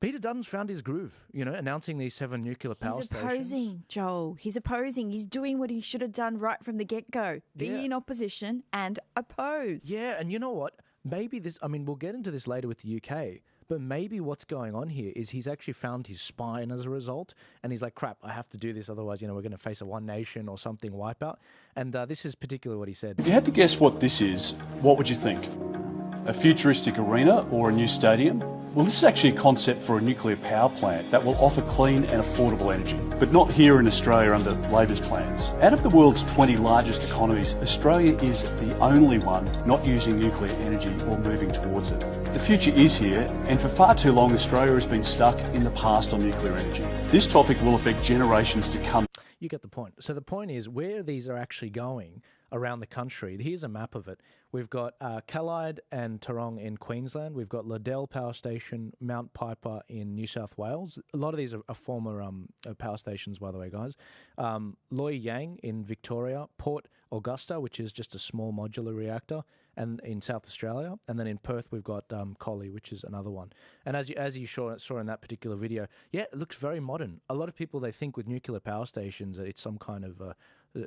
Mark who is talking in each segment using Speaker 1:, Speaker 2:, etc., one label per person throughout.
Speaker 1: Peter Dutton's found his groove, announcing these 7 nuclear power
Speaker 2: He's
Speaker 1: stations.
Speaker 2: opposing, Joel. He's opposing. He's doing what he should have done right from the get-go. Be in opposition and oppose.
Speaker 1: Yeah, and you know what? Maybe we'll get into this later with the UK, but maybe what's going on here is he's actually found his spine as a result, and he's like, crap, I have to do this, otherwise, we're going to face a one nation or something wipeout. And this is particularly what he said.
Speaker 3: If you had to guess what this is, what would you think? A futuristic arena or a new stadium? Well, this is actually a concept for a nuclear power plant that will offer clean and affordable energy, but not here in Australia under Labor's plans. Out of the world's 20 largest economies, Australia is the only one not using nuclear energy or moving towards it. The future is here, and for far too long Australia has been stuck in the past on nuclear energy. This topic will affect generations to come.
Speaker 1: You get the point. So the point is where these are actually going around the country. Here's a map of it. We've got Callide and Tarong in Queensland. We've got Liddell Power Station, Mount Piper in New South Wales. A lot of these are former power stations, by the way, guys. Loy Yang in Victoria, Port Augusta, which is just a small modular reactor, and in South Australia. And then in Perth, we've got Collie, which is another one. And as you saw in that particular video, yeah, it looks very modern. A lot of people, they think with nuclear power stations that it's some kind of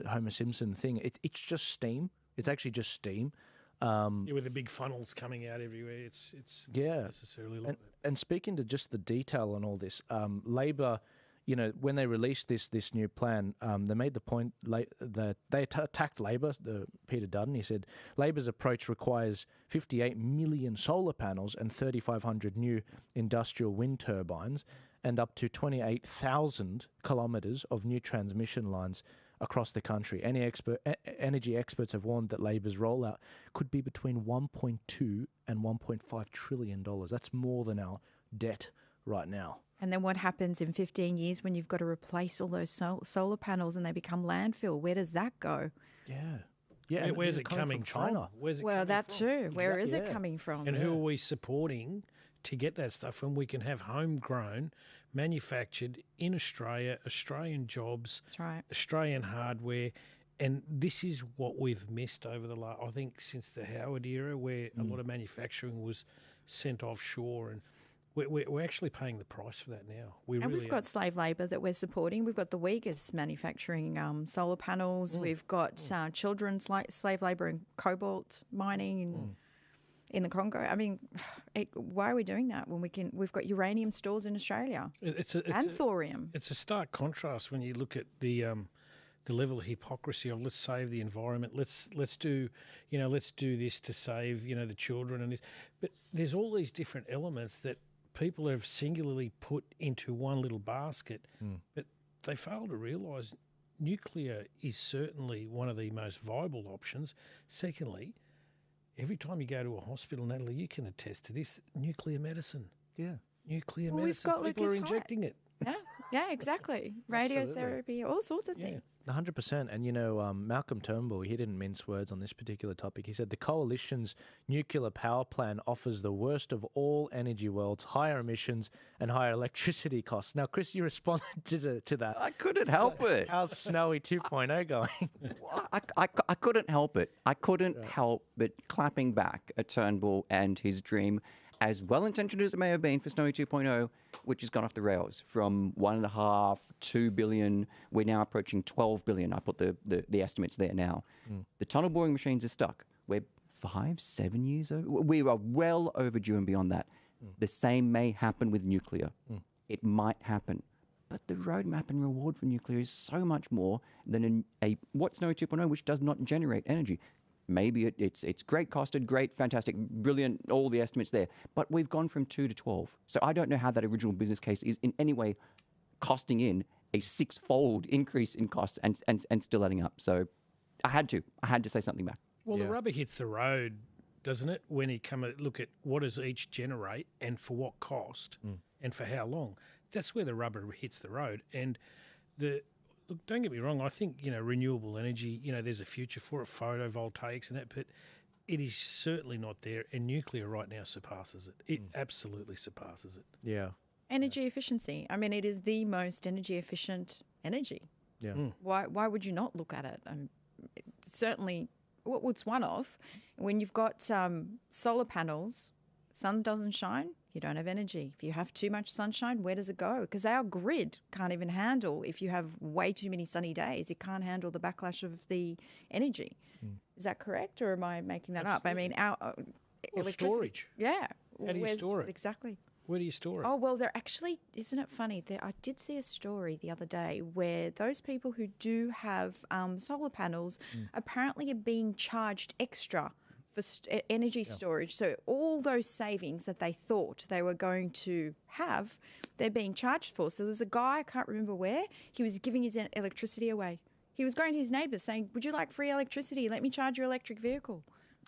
Speaker 1: Homer Simpson thing. It's just steam. It's actually just steam.
Speaker 4: With the big funnels coming out everywhere, it's not necessarily like that.
Speaker 1: And speaking to just the detail on all this, Labor, when they released this new plan, they made the point that they attacked Labor. Peter Dutton, he said, Labor's approach requires 58 million solar panels and 3,500 new industrial wind turbines and up to 28,000 kilometres of new transmission lines across the country. Energy experts have warned that Labor's rollout could be between $1.2 and $1.5 trillion. That's more than our debt right now.
Speaker 2: And then what happens in 15 years when you've got to replace all those solar panels and they become landfill? Where does that go?
Speaker 1: Yeah.
Speaker 4: Where's it coming from?
Speaker 1: China?
Speaker 4: Where's it
Speaker 2: Well,
Speaker 4: coming
Speaker 2: that
Speaker 4: from?
Speaker 2: too. Where is it coming from?
Speaker 4: And who are we supporting to get that stuff when we can have homegrown, manufactured in Australia, Australian jobs,
Speaker 2: That's right.
Speaker 4: Australian hardware? And this is what we've missed over the last, I think, since the Howard era, where a lot of manufacturing was sent offshore, and we're actually paying the price for that now.
Speaker 2: We've got slave labour that we're supporting. We've got the Uyghurs manufacturing solar panels. We've got children's slave labour in cobalt mining in the Congo. I mean, why are we doing that when we've got uranium stores in Australia and thorium?
Speaker 4: It's a stark contrast when you look at the level of hypocrisy of let's save the environment, let's do this to save the children and this, but there's all these different elements that people have singularly put into one little basket, but they fail to realise nuclear is certainly one of the most viable options. Secondly, every time you go to a hospital, Natalie, you can attest to this, nuclear medicine.
Speaker 1: Yeah.
Speaker 4: Nuclear
Speaker 2: Well, we've
Speaker 4: medicine.
Speaker 2: got
Speaker 4: People
Speaker 2: Lucas
Speaker 4: are injecting it.
Speaker 2: Yeah, exactly. Radiotherapy, all sorts of things.
Speaker 1: 100%. And, Malcolm Turnbull, he didn't mince words on this particular topic. He said the coalition's nuclear power plan offers the worst of all energy worlds, higher emissions and higher electricity costs. Now, Chris, you responded to that.
Speaker 5: I couldn't help it.
Speaker 1: How's Snowy 2.0 going?
Speaker 5: I couldn't help it. I couldn't help but clapping back at Turnbull and his dream, as well-intentioned as it may have been for Snowy 2.0, which has gone off the rails from 1.5, 2 billion. We're now approaching 12 billion. I put the estimates there now. The tunnel boring machines are stuck. We're 5-7 years over. We are well overdue and beyond that. The same may happen with nuclear. It might happen. But the roadmap and reward for nuclear is so much more than what's Snowy 2.0, which does not generate energy. Maybe it's great costed, great, fantastic, brilliant, all the estimates there. But we've gone from 2 to 12. So I don't know how that original business case is in any way costing in a 6-fold increase in costs and still adding up. So I had to say something back.
Speaker 4: Well, the rubber hits the road, doesn't it, when you come and look at what does each generate and for what cost and for how long. That's where the rubber hits the road. And look, don't get me wrong, I think, renewable energy, there's a future for it, photovoltaics and that, but it is certainly not there, and nuclear right now surpasses it. It absolutely surpasses it.
Speaker 1: Yeah.
Speaker 2: Energy efficiency. I mean, it is the most energy efficient energy.
Speaker 1: Yeah.
Speaker 2: Why would you not look at it? Certainly, it's one of. When you've got solar panels, sun doesn't shine, you don't have energy. If you have too much sunshine, where does it go? Because our grid can't even handle, if you have way too many sunny days, it can't handle the backlash of the energy. Is that correct, or am I making that up? I mean, our electricity.
Speaker 4: Storage.
Speaker 2: Yeah.
Speaker 4: How do you store it?
Speaker 2: Exactly.
Speaker 4: Where do you store it?
Speaker 2: Oh, well, they're actually, isn't it funny? I did see a story the other day where those people who do have solar panels apparently are being charged extra for energy storage. So all those savings that they thought they were going to have, they're being charged for. So there's a guy, I can't remember where, he was giving his electricity away. He was going to his neighbours saying, would you like free electricity? Let me charge your electric vehicle.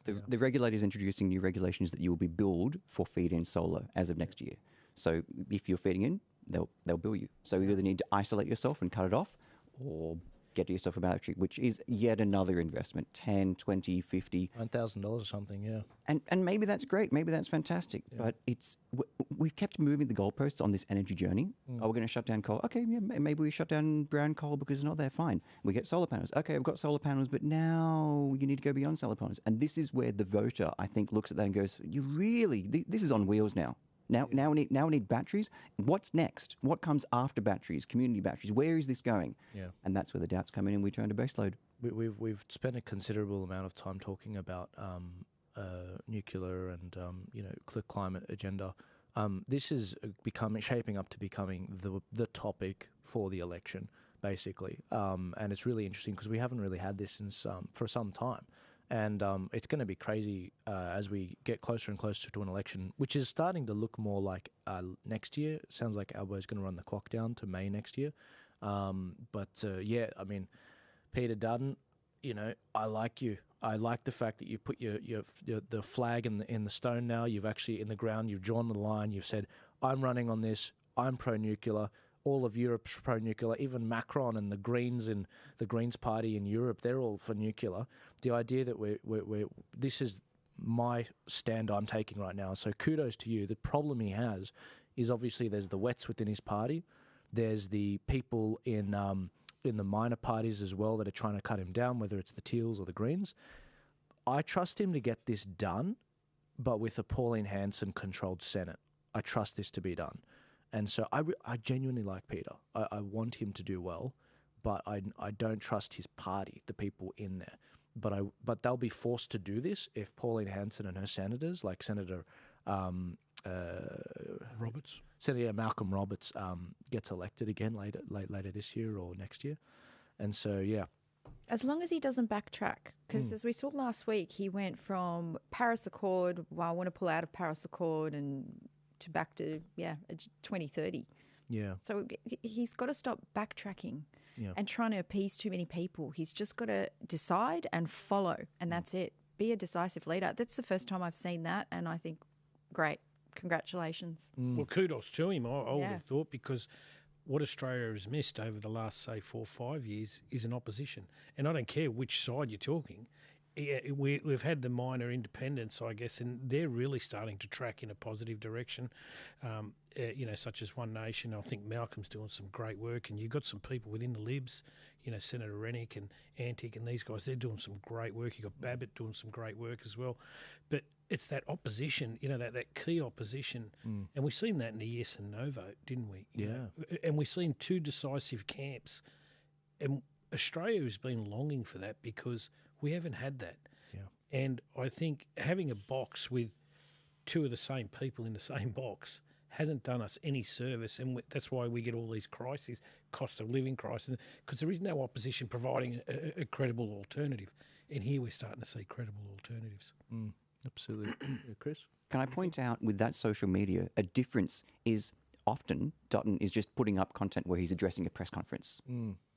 Speaker 5: The regulator is introducing new regulations that you will be billed for feed-in solar as of next year. So if you're feeding in, they'll bill you. So you either need to isolate yourself and cut it off, or get yourself a battery, which is yet another investment, 10, 20, 50.
Speaker 1: $9,000 or something, yeah.
Speaker 5: And maybe that's great. Maybe that's fantastic. But we've kept moving the goalposts on this energy journey. Oh, we're going to shut down coal. Okay, yeah, maybe we shut down brown coal because it's not there. Fine. We get solar panels. Okay, we've got solar panels, but now you need to go beyond solar panels. And this is where the voter, I think, looks at that and goes, "You really? This is on wheels now. Now we need batteries. What's next? What comes after batteries? Community batteries. Where is this going?"
Speaker 1: Yeah.
Speaker 5: And that's where the doubts come in, and we turn to baseload.
Speaker 1: We've spent a considerable amount of time talking about nuclear and climate agenda. This is shaping up to becoming the topic for the election, basically. And it's really interesting because we haven't really had this since for some time. And it's going to be crazy as we get closer and closer to an election, which is starting to look more like next year. It sounds like Albo's going to run the clock down to May next year. Yeah, I mean, Peter Dutton, I like you. I like the fact that you put the flag in the stone now. You've actually, in the ground, you've drawn the line. You've said, I'm running on this. I'm pro-nuclear. All of Europe's pro-nuclear. Even Macron and the Greens Party in Europe, they're all for nuclear. The idea that this is my stand I'm taking right now. So kudos to you. The problem he has is obviously there's the wets within his party. There's the people in the minor parties as well that are trying to cut him down, whether it's the Teals or the Greens. I trust him to get this done, but with a Pauline Hanson-controlled Senate. I trust this to be done. And so I genuinely like Peter. I want him to do well, but I don't trust his party, the people in there. But they'll be forced to do this if Pauline Hanson and her senators, like Senator
Speaker 4: Roberts.
Speaker 1: Senator Malcolm Roberts gets elected again later this year or next year. And so, yeah.
Speaker 2: As long as he doesn't backtrack, because as we saw last week, he went from Paris Accord, I want to pull out of Paris Accord, and to back to 2030.
Speaker 1: Yeah.
Speaker 2: So he's got to stop backtracking and trying to appease too many people. He's just got to decide and follow, and that's it. Be a decisive leader. That's the first time I've seen that, and I think, great, congratulations.
Speaker 4: Well, kudos to him, I would have thought, because what Australia has missed over the last, say, 4 or 5 years is an opposition. And I don't care which side you're talking. We've had the minor independents, I guess, and they're really starting to track in a positive direction, such as One Nation. I think Malcolm's doing some great work, and you've got some people within the Libs, Senator Rennick and Antic and these guys, they're doing some great work. You've got Babbitt doing some great work as well. But it's that opposition, that key opposition. And we've seen that in the yes and no vote, didn't we? You know? And we've seen two decisive camps. And Australia has been longing for that because we haven't had that. Yeah. And I think having a box with two of the same people in the same box hasn't done us any service, and that's why we get all these crises, cost of living crisis, because there is no opposition providing a credible alternative. And here we're starting to see credible alternatives.
Speaker 1: Absolutely. Chris?
Speaker 5: Can I point out with that social media, a difference is often Dutton is just putting up content where he's addressing a press conference.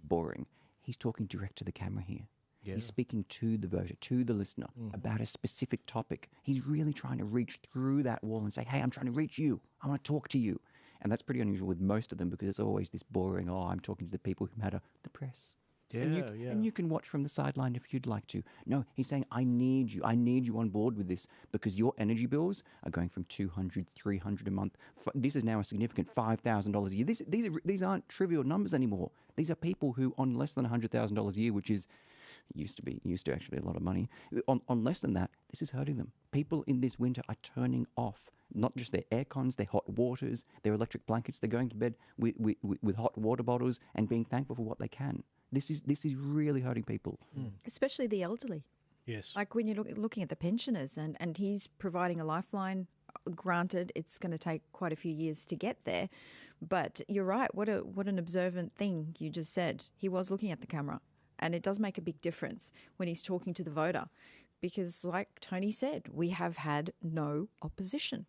Speaker 5: Boring. He's talking direct to the camera here. Yeah. He's speaking to the voter, to the listener about a specific topic. He's really trying to reach through that wall and say, hey, I'm trying to reach you. I want to talk to you. And that's pretty unusual with most of them because it's always this boring, I'm talking to the people who matter, the press.
Speaker 1: Yeah,
Speaker 5: and you can watch from the sideline if you'd like to. No, he's saying, I need you. I need you on board with this because your energy bills are going from $200, $300 a month. This is now a significant $5,000 a year. These aren't trivial numbers anymore. These are people who on less than $100,000 a year, which is, used to actually a lot of money. On less than that, this is hurting them. People in this winter are turning off not just their air cons, their hot waters, their electric blankets. They're going to bed with hot water bottles and being thankful for what they can. This is really hurting people.
Speaker 2: Especially the elderly.
Speaker 4: Yes.
Speaker 2: Like when you're looking at the pensioners, and he's providing a lifeline. Granted, it's going to take quite a few years to get there, but you're right. What an observant thing you just said. He was looking at the camera, and it does make a big difference when he's talking to the voter, because, like Tony said, we have had no opposition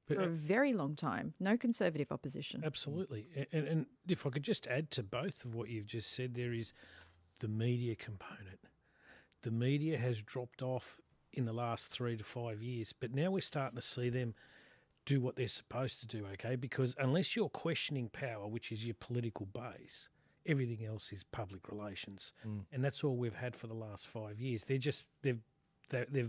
Speaker 2: for a very long time. No Conservative opposition.
Speaker 4: Absolutely. And if I could just add to both of what you've just said, there is the media component. The media has dropped off in the last 3 to 5 years, but now we're starting to see them do what they're supposed to do, okay? Because unless you're questioning power, which is your political base, everything else is public relations. And that's all we've had for the last 5 years. They've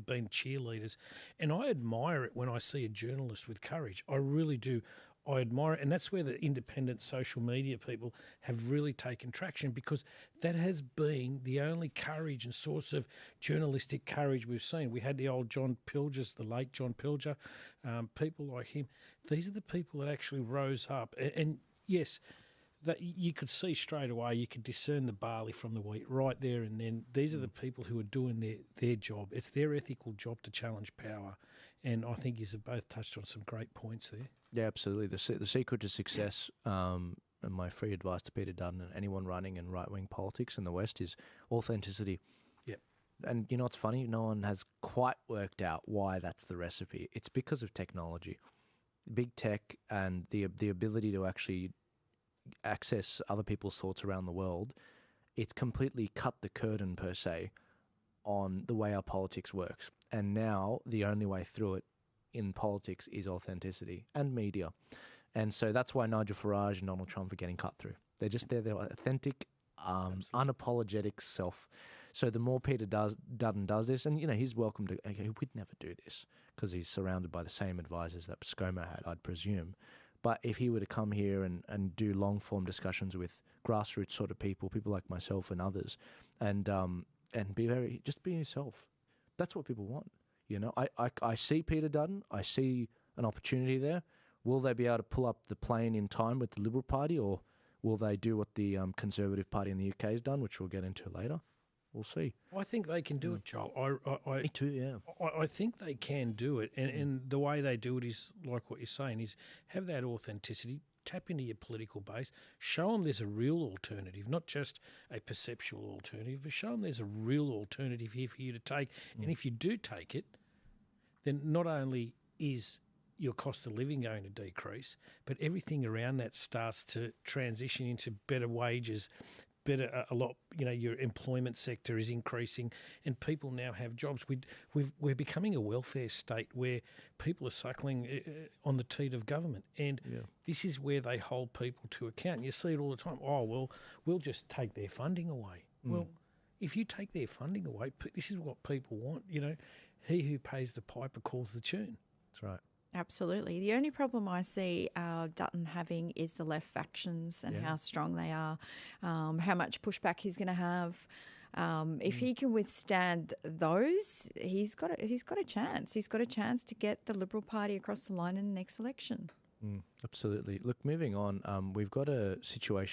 Speaker 4: been cheerleaders. And I admire it when I see a journalist with courage. I really do. I admire it. And that's where the independent social media people have really taken traction, because that has been the only courage and source of journalistic courage we've seen. We had the old John Pilgers, the late John Pilger, people like him. These are the people that actually rose up. And yes, that you could see straight away, you could discern the barley from the wheat right there and then. These are the people who are doing their job. It's their ethical job to challenge power. And I think you've both touched on some great points there.
Speaker 1: Yeah, absolutely. The secret to success, and my free advice to Peter Dutton and anyone running in right-wing politics in the West, is authenticity.
Speaker 4: Yep.
Speaker 1: And you know what's funny? No one has quite worked out why that's the recipe. It's because of technology. Big tech and the ability to actually access other people's thoughts around the world, it's completely cut the curtain, per se, on the way our politics works. And now the only way through it in politics is authenticity and media. And so that's why Nigel Farage and Donald Trump are getting cut through. They're their authentic, unapologetic self. So the more Peter Dutton does this, and he's welcome to, okay, we'd never do this because he's surrounded by the same advisors that ScoMo had, I'd presume. But if he were to come here and do long-form discussions with grassroots sort of people like myself and others, and just be yourself, that's what people want. I see Peter Dutton. I see an opportunity there. Will they be able to pull up the plane in time with the Liberal Party, or will they do what the Conservative Party in the UK has done, which we'll get into later? We'll see.
Speaker 4: I think they can do it, Joel.
Speaker 1: Me too, yeah.
Speaker 4: I think they can do it, and the way they do it is, like what you're saying, is have that authenticity, tap into your political base, show them there's a real alternative, not just a perceptual alternative, but show them there's a real alternative here for you to take. And if you do take it, then not only is your cost of living going to decrease, but everything around that starts to transition into better wages, your employment sector is increasing, and people now have jobs. We're becoming a welfare state where people are suckling on the teat of government, and this is where they hold people to account. You see it all the time. Oh, well, we'll just take their funding away. Well, if you take their funding away, this is what people want. He who pays the piper calls the tune.
Speaker 1: That's right.
Speaker 2: Absolutely. The only problem I see Dutton having is the left factions and how strong they are, how much pushback he's going to have. If he can withstand those, he's got a chance. He's got a chance to get the Liberal Party across the line in the next election.
Speaker 1: Absolutely. Look, moving on, we've got a situation